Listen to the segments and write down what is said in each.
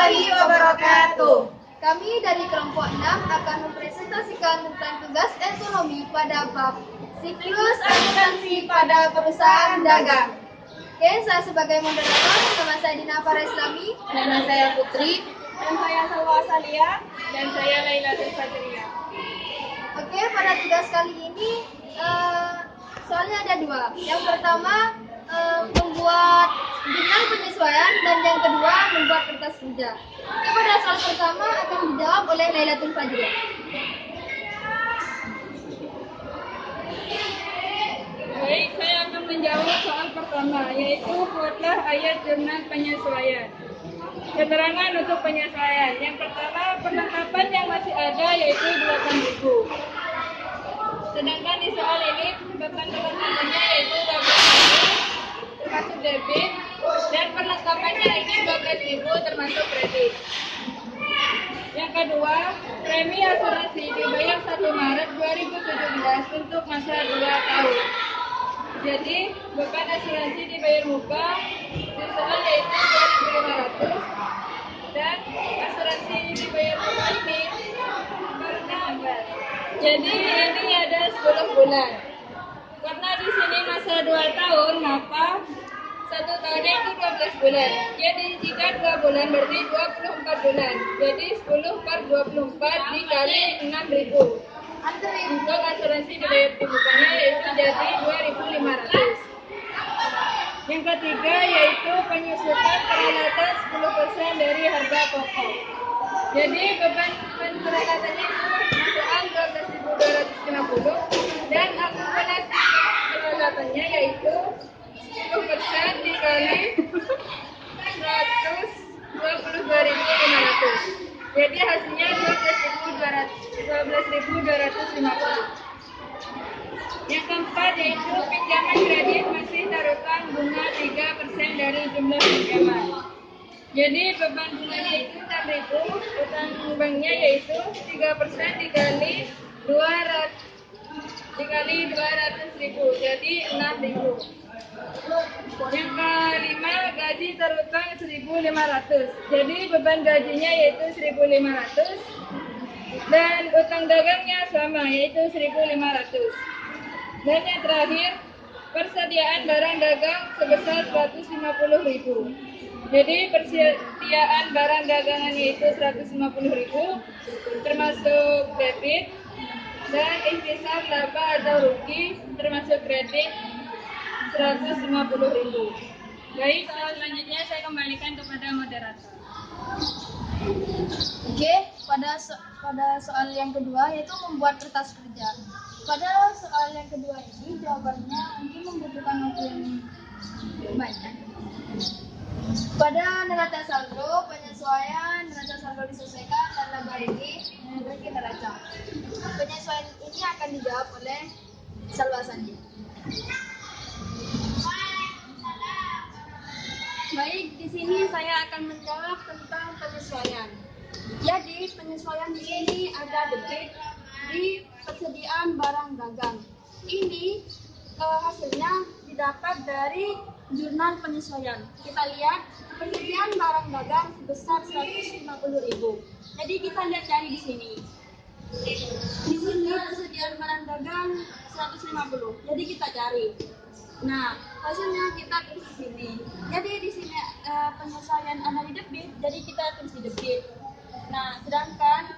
warahmatullahi wabarakatuh. Kami dari kelompok 6 akan mempresentasikan tentang tugas ekonomi pada bab siklus akuntansi pada perusahaan dagang. Oke, saya sebagai moderator, nama saya Dina Farah Islami, Nama saya Putri, dan saya Salwa Salia, dan saya Lailatul Fajriya. Oke, pada tugas kali ini soalnya ada dua. Yang pertama membuat jurnal penyesuaian dan yang kedua membuat kertas kerja. Oke, pada soal pertama akan dijawab oleh Lailatul Fajriya. Baik, saya akan menjawab soal pertama, yaitu buatlah ayat jurnal penyesuaian. Keterangan untuk penyesuaian. Yang pertama, perlengkapan yang masih ada yaitu 8.000. Sedangkan di soal ini beban teman-temannya yaitu 12.000 termasuk debit dan perlengkapannya ini 12.000 termasuk kredit. Yang kedua, premi asuransi dibayar 1 Maret 2017 untuk masa 2 tahun. Jadi, beban asuransi dibayar muka di soal yaitu 2.500 dan asuransi dibayar muka ini per Desember. Jadi ini ada 10 bulan. Karena di sini masa 2 tahun, maka 1 tahunnya itu 12 bulan. Jadi jika 2 bulan berarti 24 bulan. Jadi 10 per 24 dikali 6.000. Untuk asuransi dibayar di mukanya yaitu jadi 2.500. Yang ketiga yaitu penyusutan peralatan 10% dari harga pokok. Jadi beban peralatannya itu masukkan 12.250 dan akumulasi peralatannya yaitu 10% dikali 122.500. Jadi hasilnya 12.250. Yang keempat yaitu pinjaman kredit masih taruhan bunga 3% dari jumlah pinjaman. Jadi beban bunganya itu 6.000, utang banknya yaitu 3% dikali 200.000, jadi 6.000. Yang kelima, gaji terutang 1.500. Jadi beban gajinya yaitu 1.500 dan utang dagangnya sama yaitu 1.500. Dan yang terakhir, persediaan barang dagang sebesar 150.000. Jadi persediaan barang dagangannya itu 150.000 termasuk debit dan intisar laba atau rugi termasuk kredit 150.000. Baik, selanjutnya saya kembalikan kepada moderator. Oke, pada soal yang kedua yaitu membuat kertas kerja. Pada soal yang kedua ini jawabannya mungkin membutuhkan waktu yang banyak. Pada neraca saldo, penyesuaian neraca saldo disesuaikan dan laba rugi neraca. Penyesuaian ini akan dijawab oleh Salwa Sandi. Baik, di sini saya akan menjawab tentang penyesuaian. Jadi, penyesuaian di sini ada debit di persediaan barang dagang. Ini hasilnya didapat dari jurnal penyesuaian. Kita lihat persediaan barang dagang sebesar 150.000. Jadi kita lihat cari di sini. Di sini persediaan barang dagang 150. Jadi kita cari. Nah, hasilnya kita tulis di sini. Jadi di sini penyesuaian ada di debit, jadi kita tulis di debit. Nah, sedangkan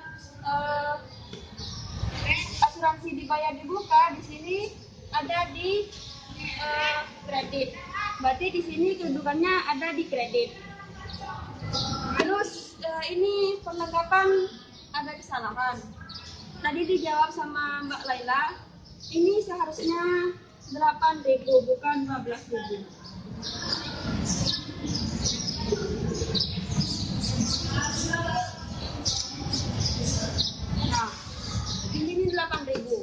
asuransi dibayar di muka di sini ada di kredit. Berarti di sini kedudukannya ada di kredit. Terus ini perlengkapan ada kesalahan. Tadi dijawab sama Mbak Laila. Ini seharusnya 8.000 bukan 15.000. Nah, ini 8.000.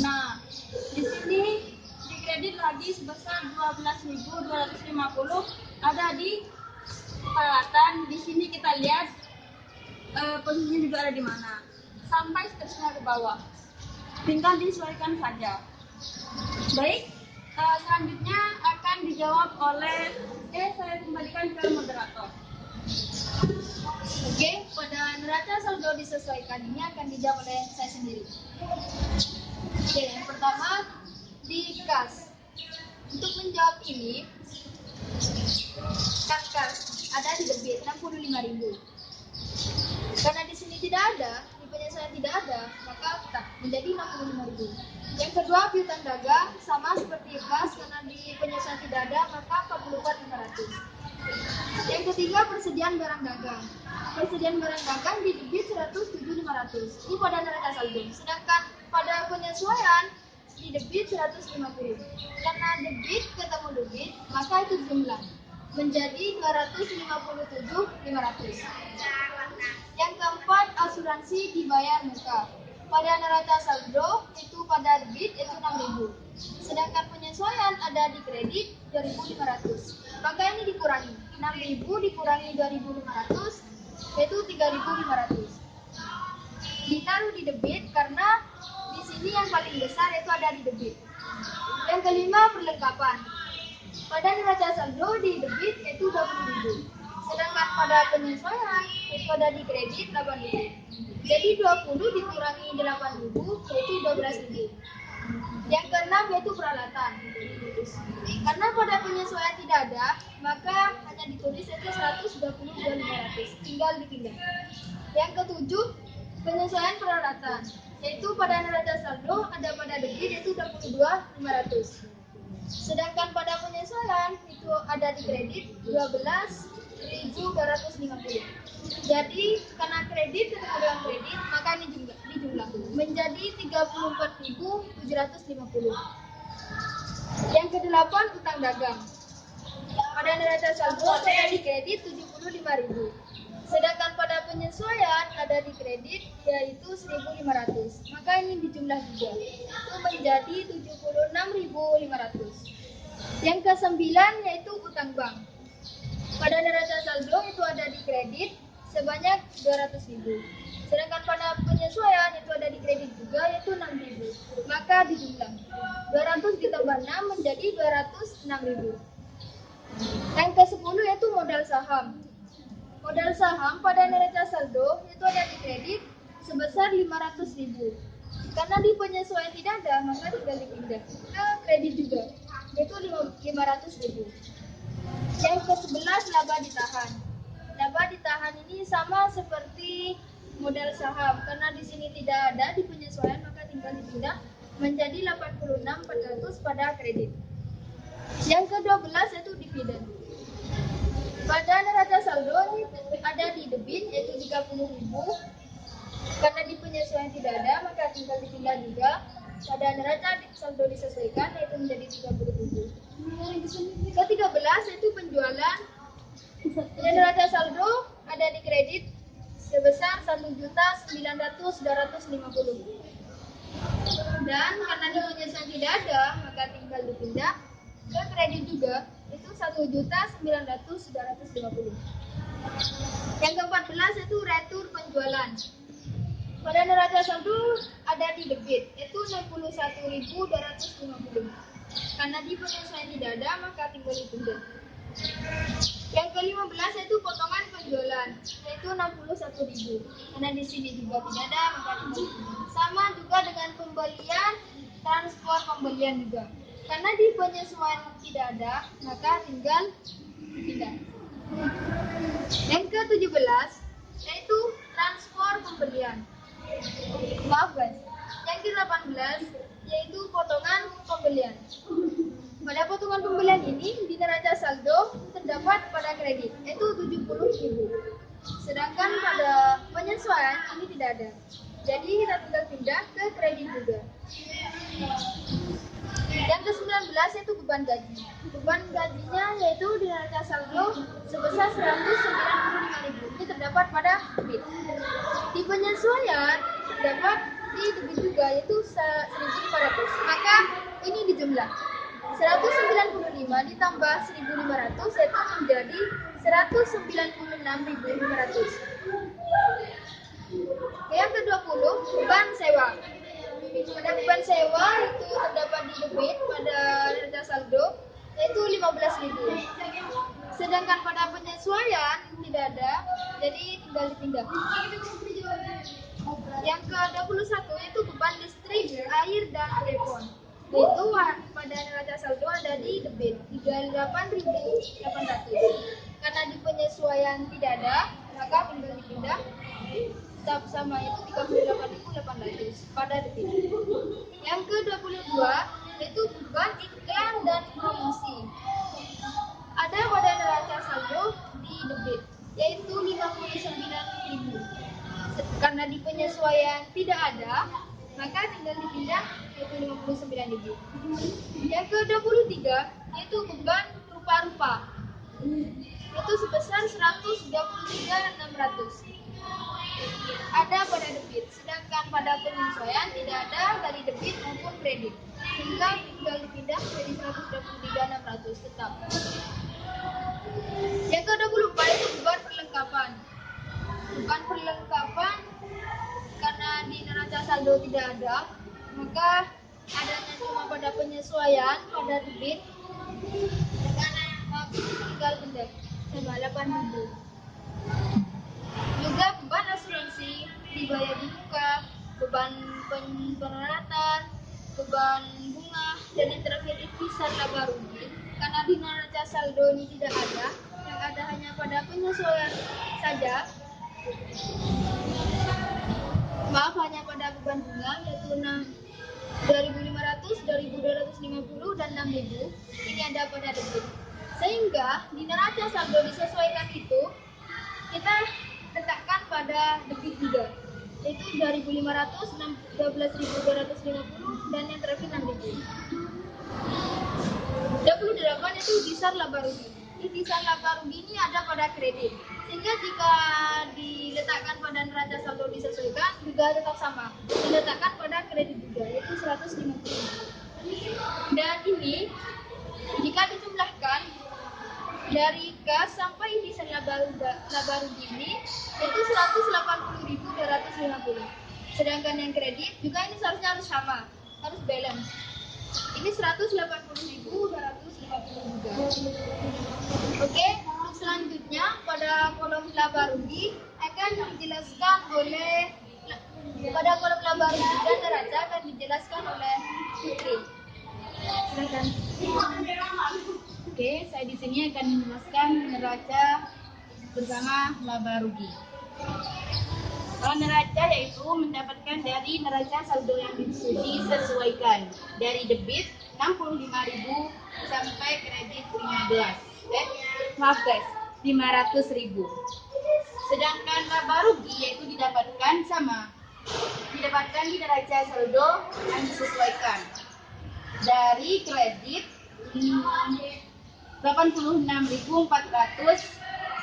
Nah, di sini di kredit lagi sebesar 12.250 ada di peralatan. Di sini kita lihat posisinya juga ada di mana. Sampai seterusnya ke bawah. Tinggal disesuaikan saja. Baik, selanjutnya akan dijawab oleh saya kembalikan ke moderator. disesuaikan ini akan dijawab oleh saya sendiri. Oke, yang pertama di kas. Untuk menjawab ini, kan kas ada di debit 65.000. Karena di sini tidak ada, di penyesuaian tidak ada, maka tak menjadi 65.000. Yang kedua, piutang dagang sama seperti kas, karena di penyesuaian tidak ada, maka 44.500. Yang ketiga, persediaan barang dagang. Persediaan barang dagang di debit 107.500. Ini pada neraca saldo. Sedangkan pada penyesuaian di debit 150. Karena debit ketemu debit, maka itu jumlah menjadi 257.500. Yang keempat, asuransi dibayar muka. Pada neraca saldo itu pada debit itu 6.000. Sedangkan penyesuaian ada di kredit 2.500. Maka ini dikurangi. 6.000 dikurangi 2.500 yaitu 3.500. Ditaruh di debit karena di sini yang paling besar itu ada di debit. Yang kelima, perlengkapan. Pada neraca saldo di debit itu 20.000. Sedangkan pada penyesuaian itu ada di kredit 8.000. Jadi 20 dikurangi 8.000 yaitu 12.000. Yang keenam yaitu peralatan. Karena pada penyesuaian tidak ada, maka hanya ditulis itu 122.500. Tinggal dipindah. Yang ketujuh, penyesuaian peralatan. Yaitu pada neraca saldo ada pada debit yaitu 22.500. Sedangkan pada penyesuaian itu ada di kredit 12.250. Jadi karena kredit ketemu dengan kredit, maka ini dijumlah menjadi 34.750. Yang kedelapan, utang dagang. Pada neraca saldo ada di kredit 75.000. Sedangkan pada penyesuaian ada di kredit yaitu 1.500. Maka ini dijumlah juga. Itu menjadi 76.500. Yang kesembilan yaitu utang bank. Pada neraca saldo itu ada di kredit sebanyak 200.000. Sedangkan pada penyesuaian itu ada di kredit juga yaitu 6.000. Maka dijumlah 200 ditambah 6 menjadi 206.000. Yang ke-10 yaitu modal saham. Modal saham pada neraca saldo itu ada di kredit sebesar 500.000. Karena di penyesuaian tidak ada, maka tinggal dipindah ke kredit juga, yaitu 500.000. Yang ke-11, laba ditahan. Laba ditahan ini sama seperti modal saham, karena di sini tidak ada di penyesuaian, maka tinggal dipindah menjadi 86.400 pada kredit. Yang ke-12 yaitu dividen. Pada neraca saldo ini ada di debit yaitu 30.000. Karena di penyesuaian tidak ada, maka tinggal dipindah juga. Pada neraca saldo disesuaikan yaitu menjadi 37. Ke-13 yaitu penjualan. Pada neraca saldo ada di kredit sebesar 1.900.250. Dan karena di penyesuaian tidak ada, maka tinggal dipindah ke kredit juga, itu 1.900.250. Yang ke-14 itu retur penjualan. Pada neraca saldo ada di debit, itu 61.250. Karena di penyesuaian tidak ada, maka tinggal dipindah. Yang ke-15 yaitu potongan penjualan, yaitu 61.000. Karena di sini juga tidak ada, maka tinggal dipindah. Sama juga dengan pembelian, transport pembelian juga. Karena di penyesuaian tidak ada, maka tinggal dipindah. Yang ke-17 yaitu transport pembelian. Maaf guys. Yang ke-18 yaitu potongan pembelian. Pada potongan pembelian ini di neraca saldo terdapat pada kredit yaitu 70.000. Sedangkan pada penyesuaian ini tidak ada. Jadi kita tinggal pindah ke kredit juga. Yang ke-19 yaitu beban gaji. Beban gajinya yaitu di neraca saldo sebesar 195.000. Ini terdapat pada debit. Di penyesuaian terdapat di debit juga yaitu 1.500. Maka ini dijumlah 195 ditambah 1.500 yaitu menjadi 196.500. Yang ke-20 beban sewa. Pada beban sewa itu terdapat di debit pada neraca saldo yaitu 15.000. Sedangkan pada penyesuaian tidak ada, jadi tinggal dipindah. Yang ke-21 yaitu beban listrik, air, dan telepon. Yaitu pada neraca saldo ada di debit 38.800. Karena di penyesuaian tidak ada, maka tinggal dipindah tetap sama yaitu 38.800 pada debit. Yang ke-22 yaitu beban iklan dan promosi. Ada pada neraca saldo di debit yaitu 59.000. Karena di penyesuaian tidak ada, maka tinggal dipindah yaitu 59.000. Yang ke-23 yaitu beban rupa-rupa. Itu sebesar 123.600. Ada pada debit, sedangkan pada penyesuaian tidak ada dari debit maupun kredit. Sehingga tinggal dipindah jadi 123.600 tetap. Yang ke-24 itu beban perlengkapan. Beban perlengkapan karena di neraca saldo tidak ada, maka adanya cuma pada penyesuaian pada debit. Karena tinggal pindah sama 8.000. Juga beban asuransi dibayar di muka, beban peralatan, beban bunga, dan yang terakhir dipisah laba rugi. Karena di neraca saldo ini tidak ada, yang ada hanya pada penyesuaian saja. Maaf, hanya pada beban bunga yaitu 2.500, 2.250, dan 6.000. Ini ada pada debit. Sehingga di neraca saldo disesuaikan itu kita letakkan pada debit juga, yaitu 2.500, 12.250, dan yang terakhir 6.000. 28 itu disar laba rugi. Di disar laba rugi ini ada pada kredit, sehingga jika diletakkan pada neraca saldo disesuaikan juga tetap sama, diletakkan pada kredit juga, yaitu 150.000. Dan ini jika dijumlahkan dari kas sampai disar laba rugi ini yaitu 180.250. Sedangkan yang kredit juga ini seharusnya harus sama, harus balance. Ini 180.250 juga. Oke, untuk selanjutnya pada kolom laba rugi akan dijelaskan oleh pada kolom laba rugi dan neraca akan dijelaskan oleh Putri. Silakan. Oke, saya di sini akan menjelaskan neraca bersama laba rugi. Kalau neraca yaitu mendapatkan dari neraca saldo yang disesuaikan dari debit 65.000 sampai kredit 500.000. Sedangkan laba rugi yaitu didapatkan di neraca saldo yang disesuaikan dari kredit 86.400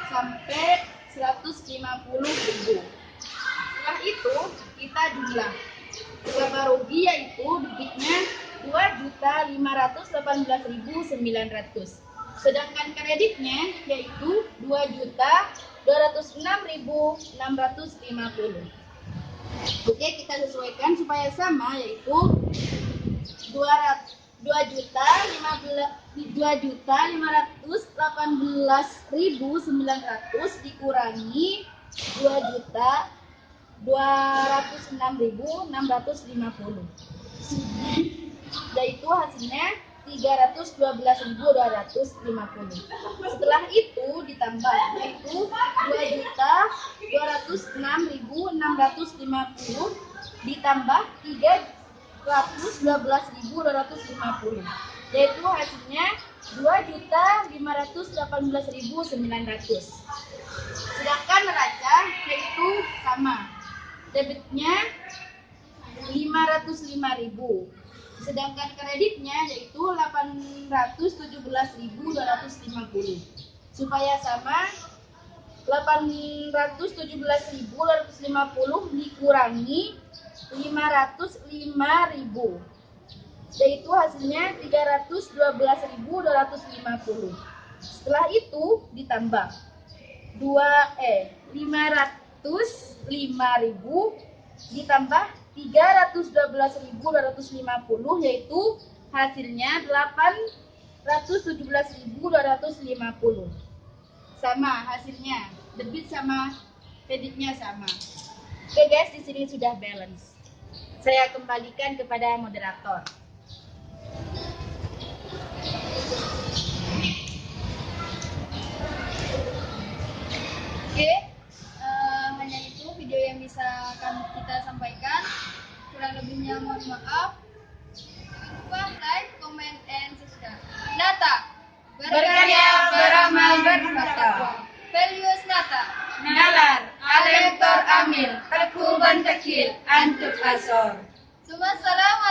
sampai 150.000. Setelah itu kita jumlah laba rugi yaitu debitnya 2.518.900, sedangkan kreditnya yaitu 2.206.650. Oke, kita sesuaikan supaya sama, yaitu 2.518.900 dikurangi 2.206.650, yaitu hasilnya 312.250. Setelah itu ditambah, yaitu 2.206.650 ditambah 312.250, yaitu hasilnya 2.518.900. Sedangkan neraca yaitu sama, debitnya 505.000, sedangkan kreditnya yaitu 817.250. Supaya sama, 817.250 dikurangi 505.000, yaitu hasilnya 312.250. Setelah itu ditambah 505.000 ditambah 312.250, yaitu hasilnya 817.250. Sama hasilnya, debit sama kreditnya sama. Oke guys, di sini sudah balance. Saya kembalikan kepada moderator. Oke, hanya itu video yang bisa kita sampaikan. Kurang lebihnya mohon maaf. Jangan lupa like, comment, and subscribe. Nata, Berkarya, beramal, bertakwa. Values Nata. Nalar, Alektor Amil, Perkuban Tekil, Antuk Asor. Assalamualaikum